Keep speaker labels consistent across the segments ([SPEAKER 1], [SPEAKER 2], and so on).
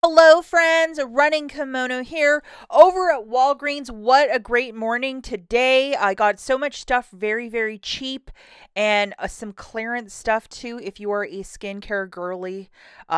[SPEAKER 1] Hello friends, Running Kimono here over at Walgreens. What a great morning today. I got so much stuff very cheap and some clearance stuff too if you are a skincare girly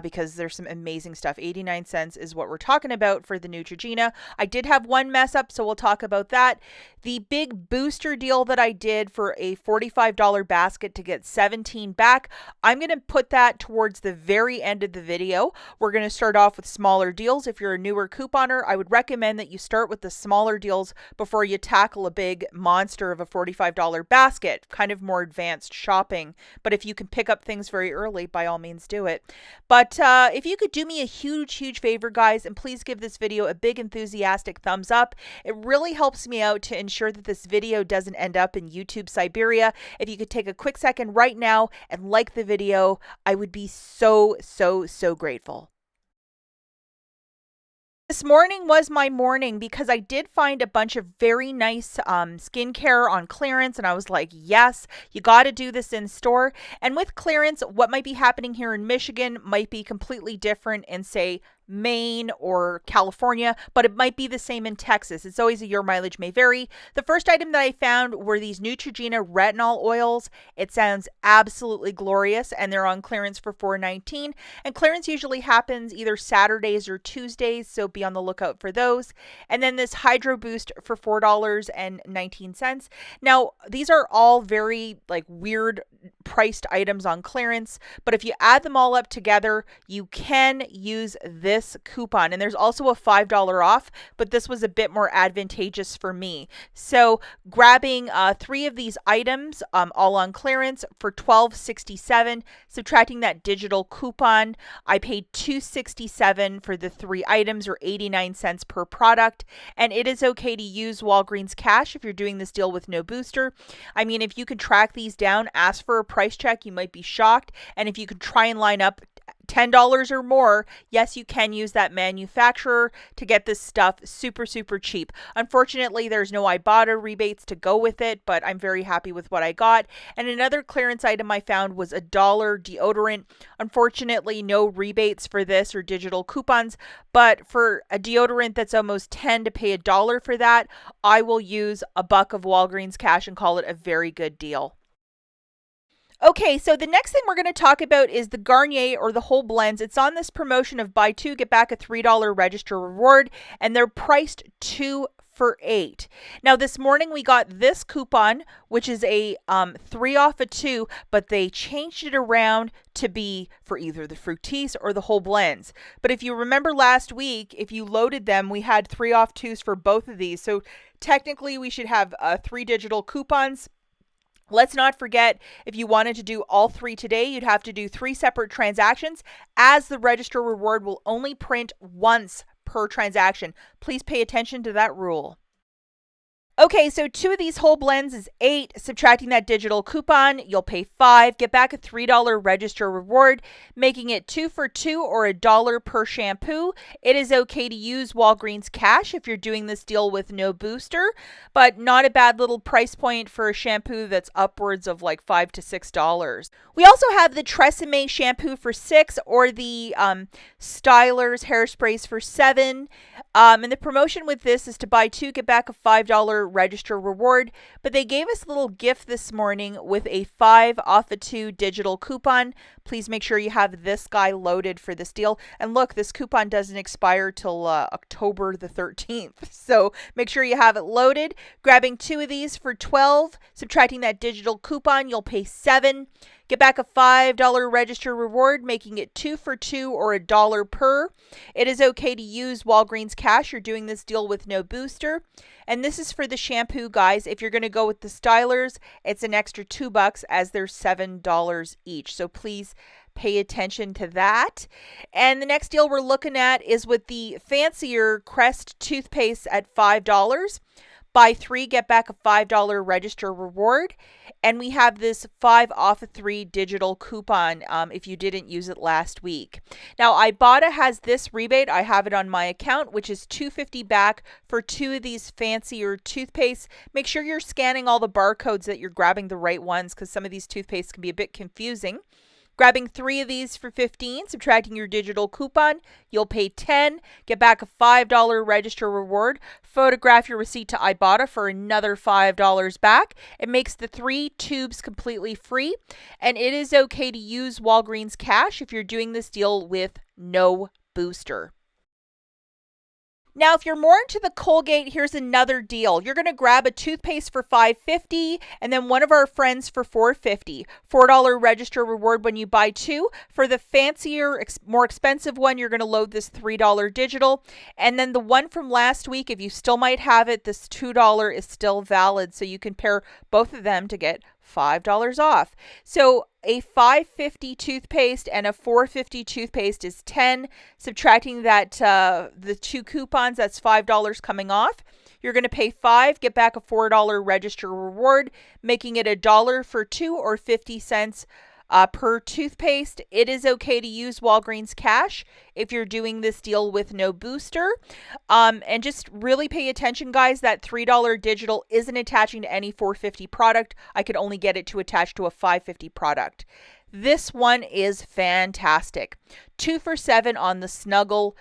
[SPEAKER 1] because there's some amazing stuff. 89 cents is what we're talking about for the Neutrogena. I did have one mess up, so we'll talk about that. The big booster deal that I did for a $45 basket to get 17 back, I'm going to put that towards the very end of the video. We're going to start off with smaller deals. If you're a newer couponer, I would recommend that you start with the smaller deals before you tackle a big monster of a $45 basket, kind of more advanced shopping. But if you can pick up things very early, by all means do it. But if you could do me a huge favor, guys, and please give this video a big enthusiastic thumbs up. It really helps me out to ensure that this video doesn't end up in YouTube Siberia. If you could take a quick second right now and like the video, I would be so grateful. This morning was my morning because I did find a bunch of very nice skincare on clearance, and I was like, yes, you got to do this in store. And with clearance, what might be happening here in Michigan might be completely different in, say, Maine or California, but it might be the same in Texas. It's always your mileage may vary. The first item that I found were these Neutrogena retinol oils. It sounds absolutely glorious, and they're on clearance for $4.19. And clearance usually happens either Saturdays or Tuesdays, so be on the lookout for those. And then this Hydro Boost for $4.19. Now, these are all very weird priced items on clearance, but if you add them all up together, you can use this coupon. And there's also a $5 off, but this was a bit more advantageous for me. So grabbing 3 of these items all on clearance for $12.67, subtracting that digital coupon, I paid $2.67 for the 3 items, or 89 cents per product. And it is okay to use Walgreens cash if you're doing this deal with no booster. I mean, if you could track these down, ask for a price check, you might be shocked. And if you could try and line up $10 or more, yes, you can use that manufacturer to get this stuff super cheap. Unfortunately, there's no IBOTTA rebates to go with it, but I'm very happy with what I got. And another clearance item I found was $1 deodorant. Unfortunately, no rebates for this or digital coupons, but for a deodorant that's almost $10 to pay $1 for that, I will use a buck of Walgreens cash and call it a very good deal. Okay, so the next thing we're going to talk about is the Garnier or the whole blends. It's on this promotion of buy 2, get back a $3 register reward, and they're priced 2 for $8. Now this morning we got this coupon, which is a 3 off a 2, but they changed it around to be for either the Fructis or the whole blends. But if you remember last week, if you loaded them, we had 3 off 2s for both of these. So technically we should have 3 digital coupons. Let's not forget, if you wanted to do all 3 today, you'd have to do 3 separate transactions, as the register reward will only print once per transaction. Please pay attention to that rule. Okay, so 2 of these whole blends is $8. Subtracting that digital coupon, you'll pay $5. Get back a $3 register reward, making it 2 for $2 or $1 per shampoo. It is okay to use Walgreens cash if you're doing this deal with no booster, but not a bad little price point for a shampoo that's upwards of like $5 to $6. We also have the Tresemme shampoo for $6, or the Stylers hairsprays for $7. And the promotion with this is to buy 2, get back a $5 register reward, but they gave us a little gift this morning with a 5 off a 2 digital coupon. Please make sure you have this guy loaded for this deal. And look, this coupon doesn't expire till October the 13th. So make sure you have it loaded. Grabbing 2 of these for $12, subtracting that digital coupon, you'll pay $7. Get back a $5 register reward, making it 2 for $2 or $1 per. It is okay to use Walgreens cash. You're doing this deal with no booster. And this is for the shampoo, guys. If you're going to go with the Stylers, it's an extra $2 as they're $7 each. So please pay attention to that. And the next deal we're looking at is with the fancier Crest toothpaste at $5. Buy 3, get back a $5 register reward. And we have this 5 off a 3 digital coupon if you didn't use it last week. Now, IBOTTA has this rebate. I have it on my account, which is $2.50 back for 2 of these fancier toothpastes. Make sure you're scanning all the barcodes that you're grabbing the right ones, because some of these toothpastes can be a bit confusing. Grabbing 3 of these for 15, subtracting your digital coupon, you'll pay 10, get back a $5 register reward, photograph your receipt to IBOTTA for another $5 back. It makes the 3 tubes completely free, and it is okay to use Walgreens cash if you're doing this deal with no booster. Now, if you're more into the Colgate, here's another deal. You're going to grab a toothpaste for $5.50 and then one of our friends for $4.50. $4 register reward when you buy 2. For the fancier, more expensive one, you're going to load this $3 digital. And then the one from last week, if you still might have it, this $2 is still valid. So you can pair both of them to get $5 off. So a $5.50 toothpaste and a $4.50 toothpaste is 10. Subtracting that the 2 coupons, that's $5 coming off. You're going to pay 5, get back a $4 register reward, making it $1 for 2 or 50 cents per toothpaste. It is okay to use Walgreens cash if you're doing this deal with no booster. And just really pay attention, guys, that $3 digital isn't attaching to any $4.50 product. I could only get it to attach to a $5.50 product. This one is fantastic. 2 for $7 on the Snuggle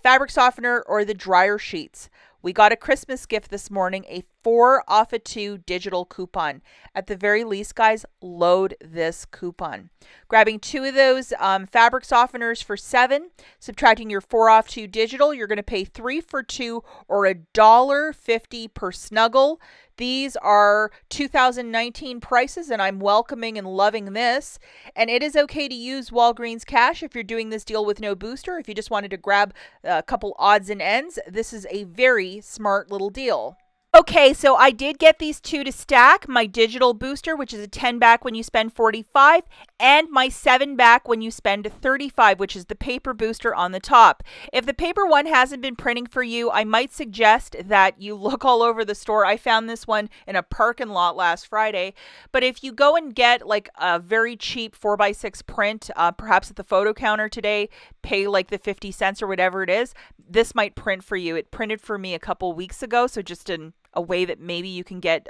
[SPEAKER 1] fabric softener or the dryer sheets. We got a Christmas gift this morning, a 4 off a 2 digital coupon. At the very least, guys, load this coupon. Grabbing 2 of those fabric softeners for $7, subtracting your 4 off 2 digital, you're going to pay 3 for 2 or $1.50 per Snuggle. These are 2019 prices, and I'm welcoming and loving this. And it is okay to use Walgreens cash if you're doing this deal with no booster. If you just wanted to grab a couple odds and ends, this is a very smart little deal. Okay, so I did get these 2 to stack, my digital booster, which is a 10 back when you spend 45, and my 7 back when you spend 35, which is the paper booster on the top. If the paper one hasn't been printing for you, I might suggest that you look all over the store. I found this one in a parking lot last Friday, but if you go and get like a very cheap 4x6 print, perhaps at the photo counter today, pay like the 50 cents or whatever it is, this might print for you. It printed for me a couple weeks ago, so just in a way that maybe you can get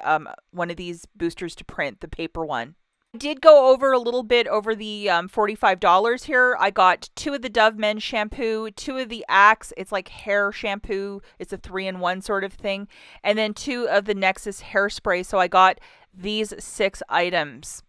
[SPEAKER 1] one of these boosters to print, the paper one. I did go over a little bit over the $45 here. I got 2 of the Dove men's shampoo, 2 of the Axe, it's like hair shampoo, it's a 3-in-1 sort of thing, and then 2 of the Nexus hairspray. So I got these 6 items.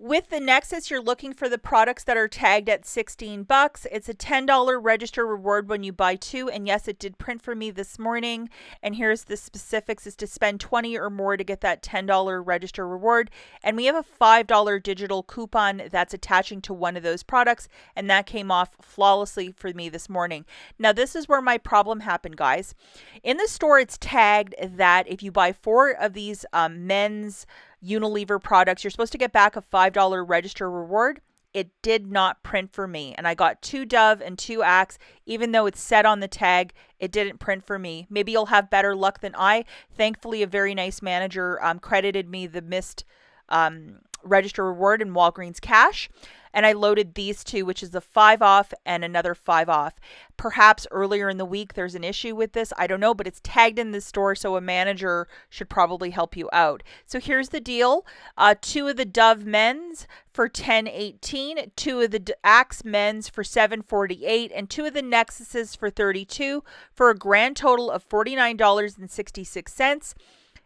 [SPEAKER 1] With the Nexus, you're looking for the products that are tagged at $16. It's a $10 register reward when you buy 2. And yes, it did print for me this morning. And here's the specifics, is to spend 20 or more to get that $10 register reward. And we have a $5 digital coupon that's attaching to one of those products. And that came off flawlessly for me this morning. Now, this is where my problem happened, guys. In the store, it's tagged that if you buy 4 of these men's Unilever products, you're supposed to get back a $5 register reward. It did not print for me, and I got 2 Dove and 2 Axe. Even though it's set on the tag, it didn't print for me. Maybe you'll have better luck than I. Thankfully, a very nice manager credited me the missed register reward in Walgreens cash. And I loaded these 2, which is the 5 off and another 5 off. Perhaps earlier in the week there's an issue with this. I don't know, but it's tagged in the store, so a manager should probably help you out. So here's the deal. 2 of the Dove men's for $10.18, 2 of the Axe men's for $7.48, and 2 of the Nexuses for $32, for a grand total of $49.66.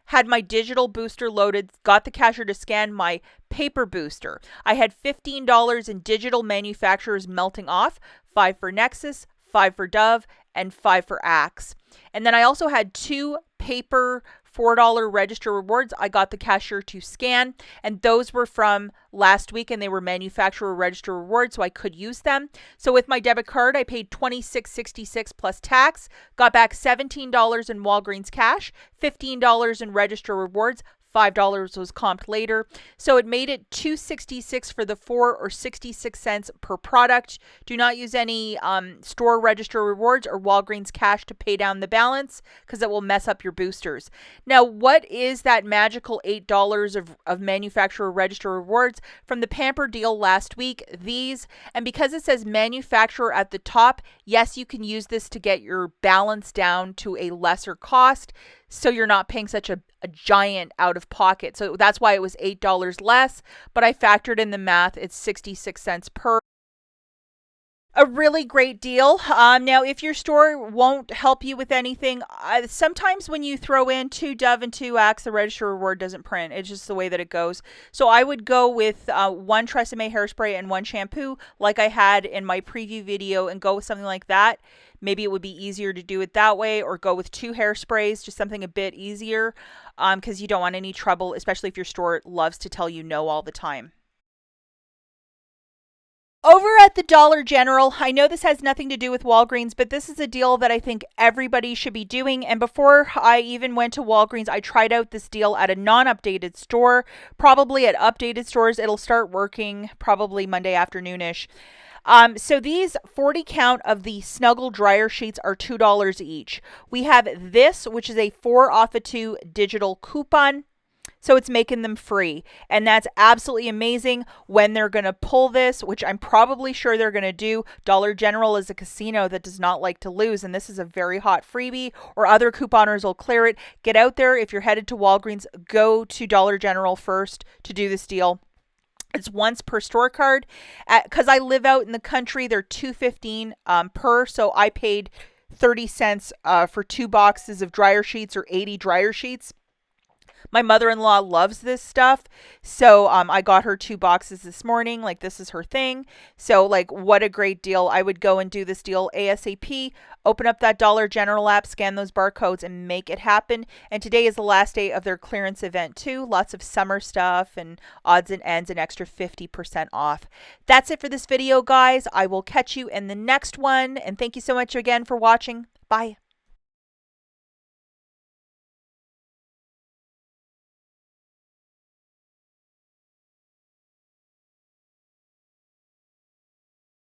[SPEAKER 1] Had my digital booster loaded, got the cashier to scan my paper booster. I had $15 in digital manufacturers melting off, 5 for Nexus, 5 for Dove, and 5 for Axe. And then I also had 2 paper $4 register rewards I got the cashier to scan, and those were from last week, and they were manufacturer register rewards, so I could use them. So with my debit card, I paid $26.66 plus tax, got back $17 in Walgreens cash, $15 in register rewards, $5 was comped later. So it made it $2.66 for the 4 or 66 cents per product. Do not use any store register rewards or Walgreens cash to pay down the balance, because it will mess up your boosters. Now, what is that magical $8 of manufacturer register rewards? From the Pamper deal last week, these, and because it says manufacturer at the top, yes, you can use this to get your balance down to a lesser cost. so you're not paying such a giant out of pocket. So that's why it was $8 less, but I factored in the math. It's 66 cents per. A really great deal. Now, if your store won't help you with anything, sometimes when you throw in two Dove and two Axe, the register reward doesn't print. It's just the way that it goes. So I would go with one Tresemme hairspray and one shampoo, like I had in my preview video, and go with something like that. Maybe it would be easier to do it that way, or go with two hairsprays, just something a bit easier, because you don't want any trouble, especially if your store loves to tell you no all the time. Over at the Dollar General, I know this has nothing to do with Walgreens, but this is a deal that I think everybody should be doing. And before I even went to Walgreens, I tried out this deal at a non-updated store. Probably at updated stores, it'll start working probably Monday afternoonish. So these 40 count of the Snuggle dryer sheets are $2 each. We have this, which is a 4 off of 2 digital coupon. So it's making them free. And that's absolutely amazing when they're going to pull this, which I'm probably sure they're going to do. Dollar General is a casino that does not like to lose. And this is a very hot freebie, or other couponers will clear it. Get out there. If you're headed to Walgreens, go to Dollar General first to do this deal. It's once per store card. Because I live out in the country, they're $2.15 per. So I paid 30 cents for 2 boxes of dryer sheets, or 80 dryer sheets. My mother-in-law loves this stuff, so I got her 2 boxes this morning. Like, this is her thing. So, like, what a great deal. I would go and do this deal ASAP. Open up that Dollar General app, scan those barcodes, and make it happen. And today is the last day of their clearance event, too. Lots of summer stuff and odds and ends, and extra 50% off. That's it for this video, guys. I will catch you in the next one, and thank you so much again for watching. Bye.